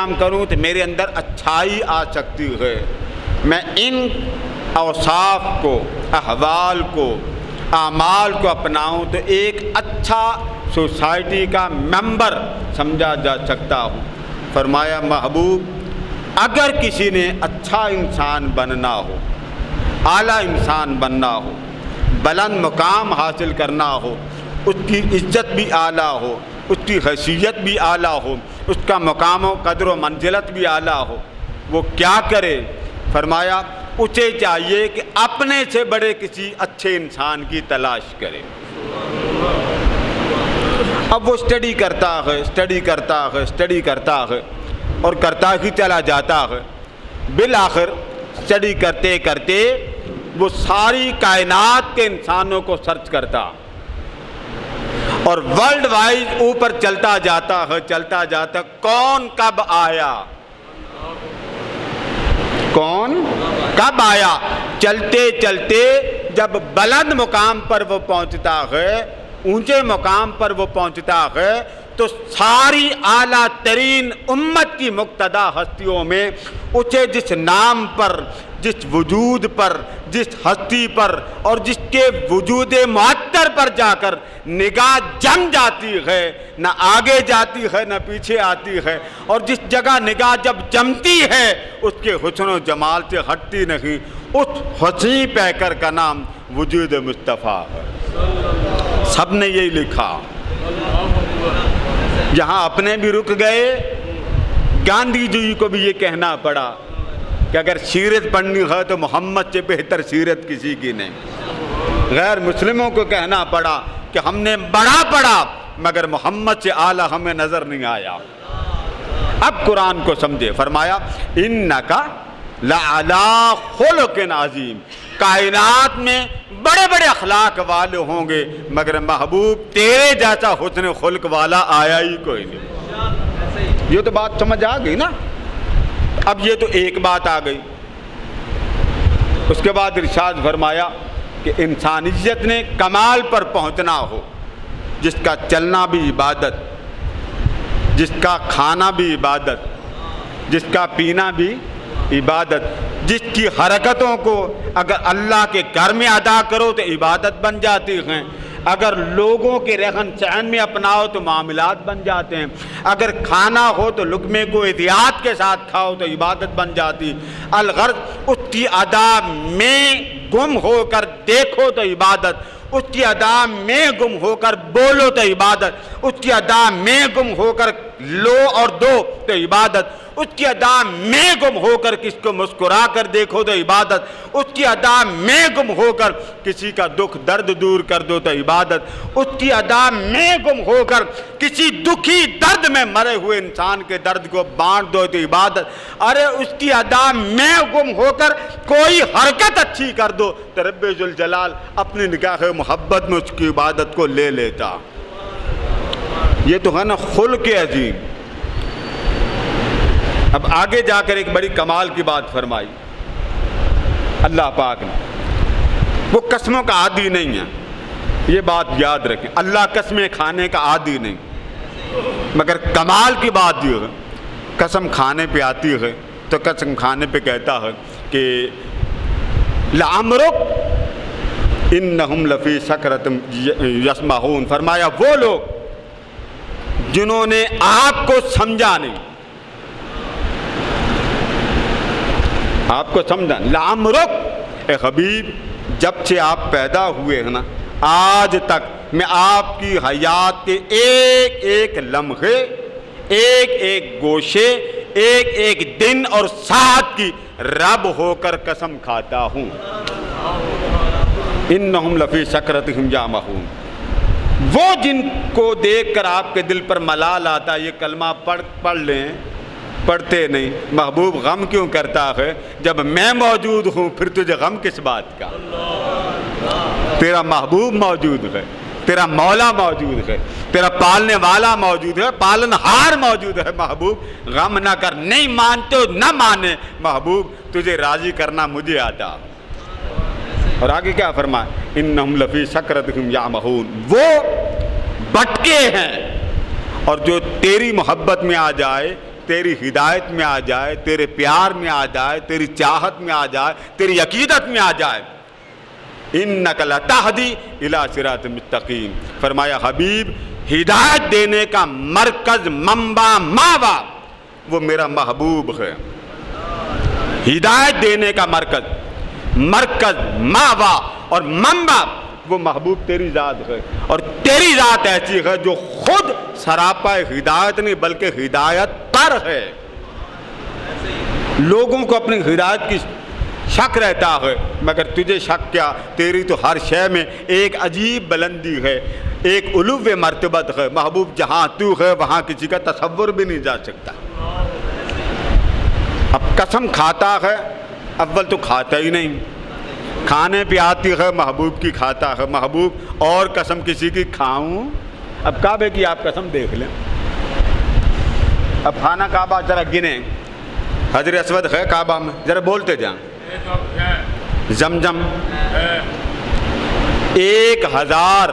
کام کروں تو میرے اندر اچھائی آ سکتی ہے، میں ان اوصاف کو، احوال کو، اعمال کو اپناؤں تو ایک اچھا سوسائٹی کا ممبر سمجھا جا سکتا ہوں۔ فرمایا محبوب اگر کسی نے اچھا انسان بننا ہو، اعلیٰ انسان بننا ہو، بلند مقام حاصل کرنا ہو، اس کی عزت بھی اعلیٰ ہو، اس کی حیثیت بھی اعلیٰ ہو، اس کا مقام و قدر و منزلت بھی اعلیٰ ہو، وہ کیا کرے؟ فرمایا اسے چاہیے کہ اپنے سے بڑے کسی اچھے انسان کی تلاش کرے۔ اب وہ اسٹڈی کرتا ہے اور کرتا ہی چلا جاتا ہے۔ بالآخر اسٹڈی کرتے کرتے وہ ساری کائنات کے انسانوں کو سرچ کرتا اور ورلڈ وائڈ اوپر چلتا جاتا کون کب آیا، کون کب آیا۔ چلتے چلتے جب بلند مقام پر وہ پہنچتا ہے، اونچے مقام پر وہ پہنچتا ہے، تو ساری اعلیٰ ترین امت کی مقتدا ہستیوں میں اسے جس نام پر، جس وجود پر، جس ہستی پر اور جس کے وجود معطر پر جا کر نگاہ جم جاتی ہے، نہ آگے جاتی ہے نہ پیچھے آتی ہے، اور جس جگہ نگاہ جب جمتی ہے اس کے حسن و جمال سے ہٹتی نہیں، اس حسین پیکر کا نام وجود مصطفیٰ ہے۔ سب نے یہی لکھا، یہاں اپنے بھی رک گئے، گاندھی جی کو بھی یہ کہنا پڑا کہ اگر سیرت پڑھنی ہے تو محمد سے بہتر سیرت کسی کی نہیں۔ غیر مسلموں کو کہنا پڑا کہ ہم نے بڑا پڑھا مگر محمد سے اعلیٰ ہمیں نظر نہیں آیا۔ اب قرآن کو سمجھے، فرمایا انکا لعلی خلق عظیم، کائنات میں بڑے بڑے اخلاق والے ہوں گے مگر محبوب تیرے جیسا حسن خلق والا آیا ہی کوئی نہیں۔ یہ تو بات سمجھ آ گئی نا۔ اب یہ تو ایک بات آ گئی۔ اس کے بعد ارشاد فرمایا کہ انسانیت نے کمال پر پہنچنا ہو، جس کا چلنا بھی عبادت، جس کا کھانا بھی عبادت، جس کا پینا بھی عبادت، جس کی حرکتوں کو اگر اللہ کے گھر میں ادا کرو تو عبادت بن جاتی ہیں، اگر لوگوں کے رہن سہن میں اپناؤ تو معاملات بن جاتے ہیں، اگر کھانا ہو تو لقمے کو احتیاط کے ساتھ کھاؤ تو عبادت بن جاتی۔ الغرض اس کی ادا میں گم ہو کر دیکھو تو عبادت، اس کی ادا میں گم ہو کر بولو تو عبادت، اس کی ادا میں گم ہو کر لو اور دو تو عبادت، اس کی ادا میں گم ہو کر کس کو مسکرا کر دیکھو تو عبادت، اس کی ادا میں گم ہو کر کسی کا دکھ درد دور کر دو تو عبادت، اس کی ادا میں گم ہو کر کسی دکھی درد میں مرے ہوئے انسان کے درد کو بانٹ دو تو عبادت، ارے اس کی ادا میں گم ہو کر کوئی حرکت اچھی کر دو تو رب ذوالجلال اپنی نگاہ محبت میں اس کی عبادت کو لے لیتا۔ یہ تو ہے نا خلق عظیم۔ اب آگے جا کر ایک بڑی کمال کی بات فرمائی اللہ پاک نے، وہ قسموں کا عادی نہیں ہے، یہ بات یاد رکھیں، اللہ قسمیں کھانے کا عادی نہیں، مگر کمال کی بات یہ ہے قسم کھانے پہ آتی ہے تو قسم کھانے پہ کہتا ہے کہ لعمرک انہم لفی سکرۃ یسمعون، فرمایا وہ لوگ جنہوں نے آپ کو سمجھا نہیں، آپ کو سمجھا، لعمرک اے حبیب جب سے آپ پیدا ہوئے ہیں نا آج تک میں آپ کی حیات کے ایک ایک لمحے، ایک ایک گوشے، ایک ایک دن اور ساعت کی رب ہو کر قسم کھاتا ہوں۔ انہم لفی سکرتہم یعمہون، وہ جن کو دیکھ کر آپ کے دل پر ملال آتا یہ کلمہ پڑھ لیں، پڑھتے نہیں۔ محبوب غم کیوں کرتا ہے؟ جب میں موجود ہوں پھر تجھے غم کس بات کا؟ تیرا محبوب موجود ہے، تیرا مولا موجود ہے، تیرا پالنے والا موجود ہے، پالن ہار موجود ہے۔ محبوب غم نہ کر، نہیں مانتے ہو نہ مانے، محبوب تجھے راضی کرنا مجھے آتا۔ اور آگے کیا فرمایا؟ انہم لفی سکرتہم یعمہون، وہ بٹکے ہیں، اور جو تیری محبت میں آ جائے، تیری ہدایت میں آ جائے، تیرے پیار میں آ جائے، تیری چاہت میں آ جائے، تیری عقیدت میں آ جائے. انک لتہدی الی صراط مستقیم. فرمایا حبیب ہدایت دینے کا مرکز، منبع، ماوا وہ میرا محبوب ہے. ہدایت دینے کا مرکز، ماوا اور منبع وہ محبوب تیری ذات ہے. اور تیری ذات ایسی ہے جو خود سراپا ہدایت نہیں بلکہ ہدایت پر ہے. لوگوں کو اپنی ہدایت کی شک رہتا ہے، مگر تجھے شک کیا، تیری تو ہر شے میں ایک عجیب بلندی ہے، ایک علو مرتبت ہے. محبوب جہاں تو ہے وہاں کسی کا تصور بھی نہیں جا سکتا. اب قسم کھاتا ہے، اول تو کھاتا ہی نہیں، کھانے پہ آتی ہے محبوب کی کھاتا ہے. محبوب اور قسم کسی کی کھاؤں؟ اب کعبے کی آپ قسم دیکھ لیں. اب خانہ کعبہ ذرا گنیں، حجر اسود ہے کعبہ میں، ذرا بولتے جائیں. زمزم 1000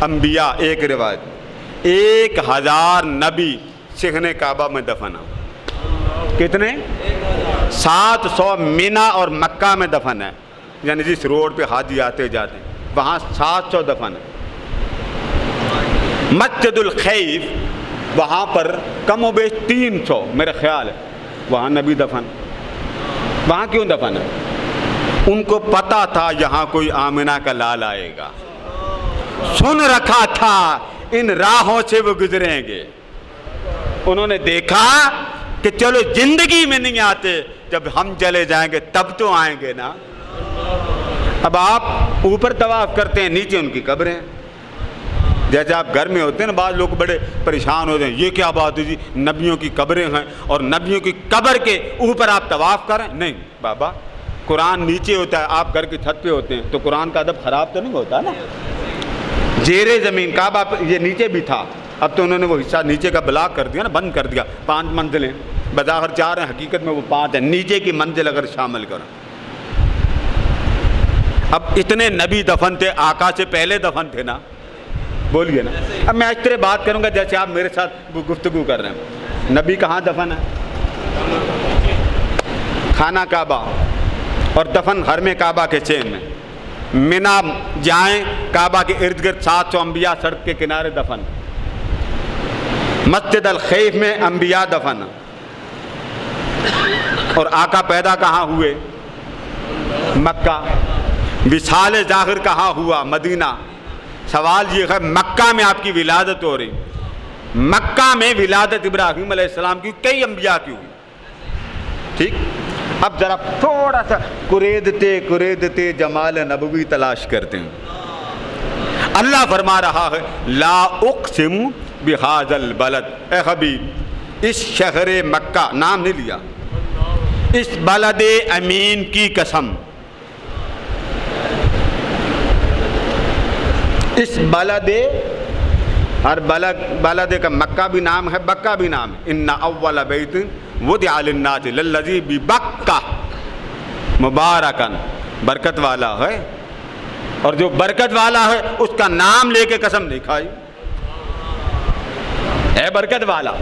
انبیاء، ایک روایت 1000 نبی صحن کعبہ میں دفن ہیں. کتنے؟ 700 مینا اور مکہ میں دفن ہے. یعنی جس روڈ پہ حاجی آتے جاتے ہیں وہاں 700 دفن ہے. مسجد الخیف وہاں پر کم و بیش 300 میرا خیال ہے وہاں نبی دفن. وہاں کیوں دفن ہے؟ ان کو پتا تھا یہاں کوئی آمنہ کا لال آئے گا، سن رکھا تھا ان راہوں سے وہ گزریں گے. انہوں نے دیکھا کہ چلو زندگی میں نہیں آتے، جب ہم چلے جائیں گے تب تو آئیں گے نا. اب آپ اوپر طواف کرتے ہیں، نیچے ان کی قبریں. جیسے آپ گھر میں ہوتے ہیں نا، بعض لوگ بڑے پریشان ہوتے ہیں، یہ کیا بات ہے جی، نبیوں کی قبریں ہیں اور نبیوں کی قبر کے اوپر آپ طواف کریں. نہیں بابا، قرآن نیچے ہوتا ہے، آپ گھر کی چھت پہ ہوتے ہیں تو قرآن کا ادب خراب تو نہیں ہوتا نا. زیر زمین کعبہ یہ نیچے بھی تھا، اب تو انہوں نے وہ حصہ نیچے کا بلاک کر دیا نا، بند کر دیا. 5 منزلیں بظاہر 4 ہیں، حقیقت میں وہ 5 ہیں. نیچے کی منزل اگر شامل کریں. اب اتنے نبی دفن تھے، آقا سے پہلے دفن تھے نا، بولیے نا. اب میں اس طرح بات کروں گا جیسے آپ میرے ساتھ گفتگو کر رہے ہیں. نبی کہاں دفن ہے؟ خانہ کعبہ، اور دفن حرم کعبہ کے چین میں. مینا جائیں، کعبہ کے ارد گرد 700 انبیاء سڑک کے کنارے دفن. مسجد الخیف میں انبیاء دفن. اور آقا پیدا کہاں ہوئے؟ مکہ. وصال ظاہر کہاں ہوا؟ مدینہ. سوال یہ ہے مکہ میں آپ کی ولادت ہو رہی، مکہ میں ولادت ابراہیم علیہ السلام کی، کئی انبیاء کی ہوئی. ٹھیک، اب ذرا تھوڑا سا قریدتے جمال نبوی تلاش کرتے ہیں. اللہ فرما رہا ہے لا اقسم بہذا البلد. اے حبیب اس شہر مکہ، نام نہیں لیا، اس بلد امین کی قسم. اس بلد، ہر بلد کا مکہ بھی نام ہے، بکہ بھی نام ہے. ان اول بیت وضع للناس للذی ببکہ مبارکن، برکت والا ہے. اور جو برکت والا ہے اس کا نام لے کے قسم نہیں کھائی، اے برکت والا.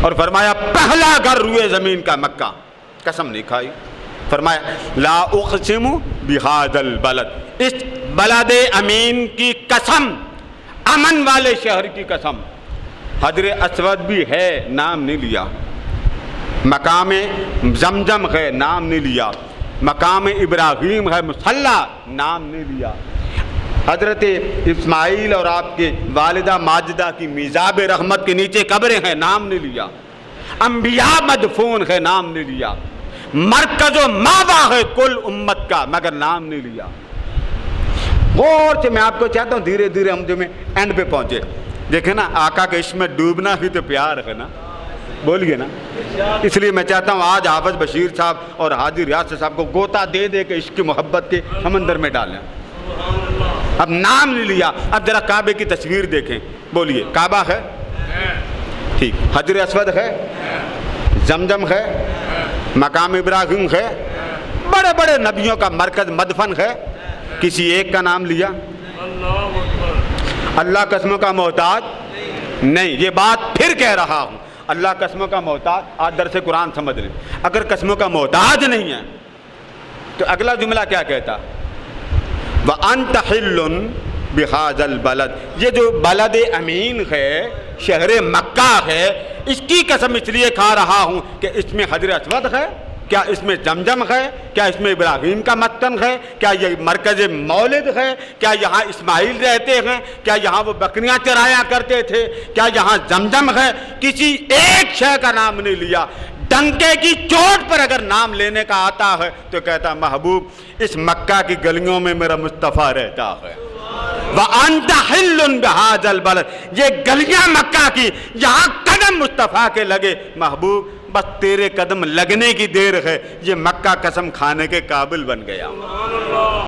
اور فرمایا پہلا گھر روئے زمین کا مکہ، قسم نہیں کھائی. فرمایا لا اقسم بہذا البلد، اس بلد امین کی قسم، امن والے شہر کی قسم. حجر اسود بھی ہے، نام نہیں لیا. مقام زمزم ہے، نام نہیں لیا. مقام ابراہیم ہے مصلی، نام نہیں لیا. حضرت اسماعیل اور آپ کے والدہ ماجدہ کی میزاب رحمت کے نیچے قبریں ہیں، نام نہیں لیا. انبیاء مدفون ہے، نام نہیں لیا. مرکز و ماوا ہے کل امت کا، مگر نام نہیں لیا. غور سے میں آپ کو چاہتا ہوں دھیرے دھیرے ہم جو میں اینڈ پہ پہنچے. دیکھیں نا، آقا کے عشق میں ڈوبنا ہی تو پیار ہے نا، بولیے نا. اس لیے میں چاہتا ہوں آج حافظ بشیر صاحب اور حاجی ریاض صاحب کو گوتا دے دے کے عشق کی محبت کے سمندر میں ڈالیں. اب نام نہیں لیا. اب ذرا کعبے کی تصویر دیکھیں، بولیے کعبہ ہے؟ ٹھیک. حجر اسود ہے، زمزم ہے، مقام ابراہیم ہے، بڑے بڑے نبیوں کا مرکز مدفن ہے. کسی ایک کا نام لیا؟ اللہ قسموں کا محتاج نہیں. یہ بات پھر کہہ رہا ہوں، اللہ قسموں کا محتاج، آج درس قرآن سمجھ لیں، اگر قسموں کا محتاج نہیں ہے تو اگلا جملہ کیا کہتا؟ وَأَنْتَ حِلٌّ بِهَذَا الْبَلَدِ، یہ جو بلد امین ہے، شہر مکہ ہے، اس کی قسم اس لیے کھا رہا ہوں کہ اس میں حجر اسود ہے، کیا اس میں زمزم ہے، کیا اس میں ابراہیم کا مسکن ہے، کیا یہ مرکز مولد ہے، کیا یہاں اسماعیل رہتے ہیں، کیا یہاں وہ بکریاں چرایا کرتے تھے، کیا یہاں زمزم ہے؟ کسی ایک شے کا نام نہیں لیا۔ ڈنکے کی چوٹ پر اگر نام لینے کا آتا ہے تو کہتا محبوب اس مکہ کی گلیوں میں میرا مصطفیٰ رہتا ہے۔ وَأَنْتَ حِلٌّ بِهَذَا الْبَلَدِ، یہ گلیاں مکہ کی، یہاں قدم مصطفیٰ کے لگے، محبوب بس تیرے قدم لگنے کی دیر ہے، یہ مکہ قسم کھانے کے قابل بن گیا۔